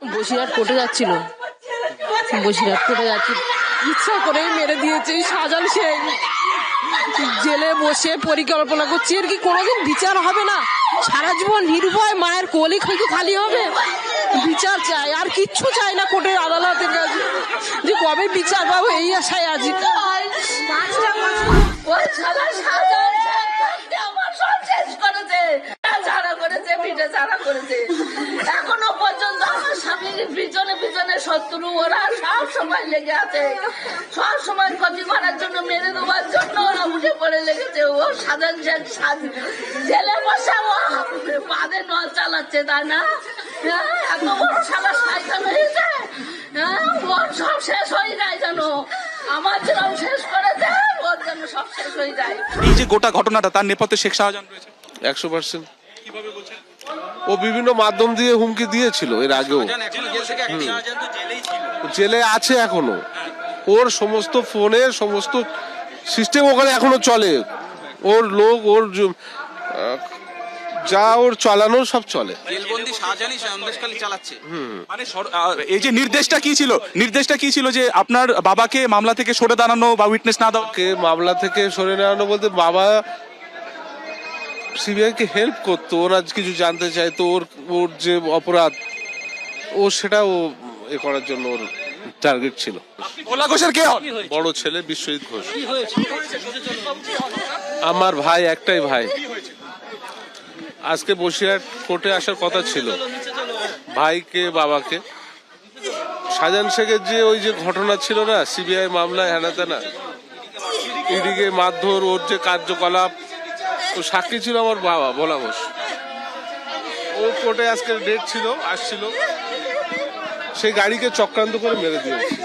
বসিরহাট কোর্টে যাচ্ছিল, বসিরহাট কোর্টে যাচ্ছিল, ইচ্ছা করে মেরে দিয়েছে শাহজাহান শেখ। জেলে বসে পরিকল্পনা করছে, এর কি কোনোদিন বিচার হবে না? সারা জীবন নির্ভয় মায়ের কোলই খালি হবে। বিচার চাই, আর কিচ্ছু চাই না কোর্টের আদালতের কাছে, যে কবে বিচার পাবো এই আশায় আছি। এখনো পর্যন্ত আমার স্বামীর পিছনে পিছনে শত্রু, ওরা সব সময় লেগে আছে, সব সময় ক্ষতি করার জন্য, মেরে দেওয়ার জন্য ওরা উঠে পড়ে লেগেছে। ও সাধারণ জেলে বসে ও বাদে নল চালাচ্ছে, তাই না? এত বড় সালা শয়তান হয়েছে, ওর সব শেষ হয়ে যায় যেন, আমার যেরকম শেষ করেছে ওর জন্য সব শেষ হয়ে যায়। এই যে গোটা ঘটনাটা, তার নেপথ্যে শেখ শাহজাহান রয়েছে 100%। ও বিভিন্ন মাধ্যম দিয়ে হুমকি দিয়েছিল এর আগেও, জেলে আছে এখনো। ওর সমস্ত ফোনে সমস্ত সিস্টেম ওখানে এখনো চলে, ওর লোক, ওর যা ওর চালানো সব চলে। জেলবন্দি শাহজাহানই সন্দেশখালী চালাচ্ছে। মানে এই যে নির্দেশটা কি ছিল যে আপনার বাবাকে মামলা থেকে সরে দাঁড়ানো বা উইটনেস না দেওয়া? মামলা থেকে সরে নেওয়ানো বলতে, বাবা সিবিআই কে হেল্প করতো, ওরা কিছু জানতে চাইতো, ওর যে অপরাধ ও সেটা ও এ করার জন্য ওর টার্গেট ছিল। ভোলা ঘোষের কে হন? বড় ছেলে বিশ্বজিৎ ঘোষ। আমার ভাই, একটাই ভাই। আজকে বসিরহাট কোর্টে আসার কথা ছিল ভাইকে, বাবাকে। শাহজাহান শেখের যে ওই যে ঘটনা ছিল না, সিবিআই মামলায় হেনা তেনা, ইডিকে মারধর, ওর যে কার্যকলাপ, ও সাক্ষী ছিল আমার বাবা ভোলা ঘোষ। ও কোর্টে আজকে ডেট ছিল, আসছিল, সেই গাড়িকে চক্রান্ত করে মেরে দিয়েছে।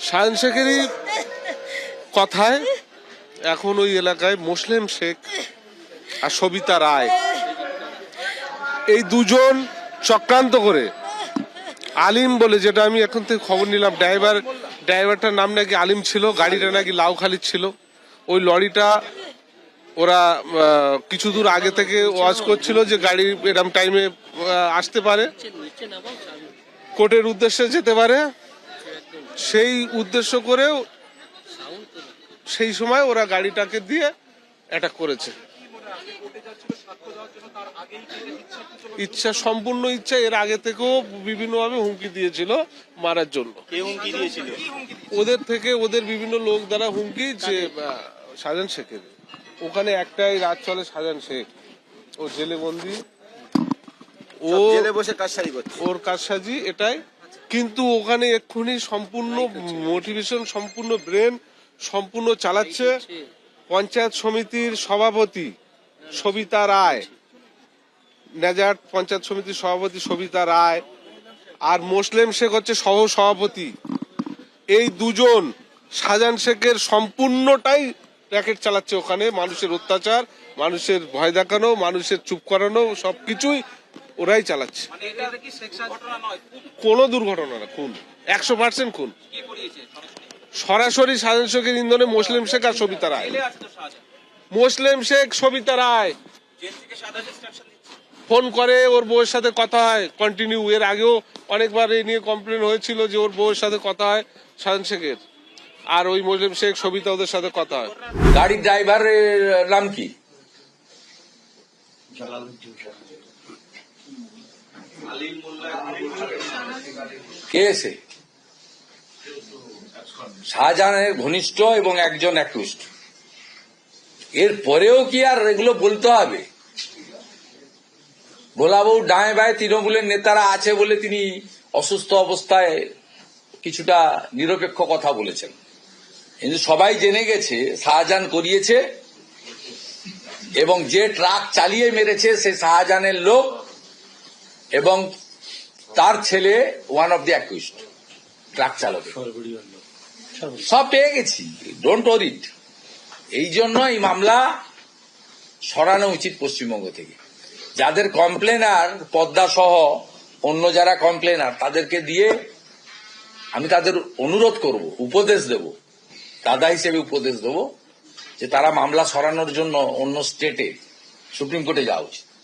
শাহজাহান শেখেরই কথায় এখন ওই এলাকায় মোসলেম শেখ আর সবিতা রায়, এই দুজন চক্রান্ত করে, আলিম বলে, যেটা আমি এখন থেকে খবর নিলাম, ড্রাইভারটার নাম নাকি আলিম ছিল, গাড়িটা নাকি লাউখালির ছিল। ওই লরিটা ওরা কিছু দূর আগে থেকে ওয়াচ করছিল যে গাড়ি এরকম টাইমে আসতে পারে, কোর্টের উদ্দেশ্যে যেতে পারে, সেই উদ্দেশ্য করেও সেই সময় ওরা গাড়িটাকে দিয়ে অ্যাটাক করেছে। ইচ্ছা, সম্পূর্ণ ইচ্ছা। এর আগে থেকেও বিভিন্নভাবে হুমকি দিয়েছিল মারার জন্য। ওদের থেকে, ওদের বিভিন্ন লোক দ্বারা হুমকি, যে শাহজাহান শেখের ওখানে একটাই রাত চলে, শাহজাহান শেখ ও জেলে বন্দি, ও জেলে বসে কারসাজি করছে, ওর কারসাজি এটাই। কিন্তু ওখানে এক্ষুনি সম্পূর্ণ মোটিভেশন, সম্পূর্ণ ব্রেন সম্পূর্ণ চালাচ্ছে পঞ্চায়েত সমিতির সভাপতি সবিতা রায়, নেজার পঞ্চায়েত সমিতির সভাপতি সবিতা রায়, আর মোসলেম শেখ হচ্ছে সহ সভাপতি। এই দুজন শাহজাহান শেখের সম্পূর্ণটাই র্যাকেট চালাচ্ছে ওখানে। মানুষের অত্যাচার, মানুষের ভয় দেখানো, মানুষের চুপ করানো, সবকিছুই ওরাই চালাচ্ছে। কোনো দুর্ঘটনা না, খুন, 100% খুন। সরাসরি শাহজাহান শেখের ইন্ধনে মোসলেম শেখ আর সবিতা রায়। মোসলেম শেখ, সবিতা রায় ফোন করে, ওর বউয়ের সাথে কথা হয় কন্টিনিউ। এর আগেও অনেকবার এই নিয়ে কমপ্লেন হয়েছিল যে ওর বউয়ের সাথে কথা হয় শাহজাহান শেখের, আর ওই মোসলেম শেখ, সবিতা, ওদের সাথে কথা হয়। গাড়ির ড্রাইভারের নাম কি? কে এসে? শাহজাহানের ঘনিষ্ঠ এবং একজন অ্যাকিউজড। এর পরেও কি আর এগুলো বলতে হবে? ভোলাবাবু ডায়ে বায়ে তৃণমূলের নেতারা আছে বলে তিনি অসুস্থ অবস্থায় কিছুটা নিরপেক্ষ কথা বলেছেন, কিন্তু সবাই জেনে গেছে শাহজাহান করিয়েছে, এবং যে ট্রাক চালিয়ে মেরেছে সে শাহজাহানের লোক এবং তার ছেলে one of the accused, truck চালক। সব পেয়ে গেছি, ডোন্ট ওরিড। এই জন্য এই মামলা সরানো উচিত পশ্চিমবঙ্গ থেকে। যাদের কমপ্লেনার, পদ্মা সহ অন্য যারা কমপ্লেনার, তাদেরকে দিয়ে আমি তাদের অনুরোধ করব, উপদেশ দেব, দাদা হিসেবে উপদেশ দেব, যে তারা মামলা সরানোর জন্য অন্য স্টেটে সুপ্রিম কোর্টে যাওয়া উচিত।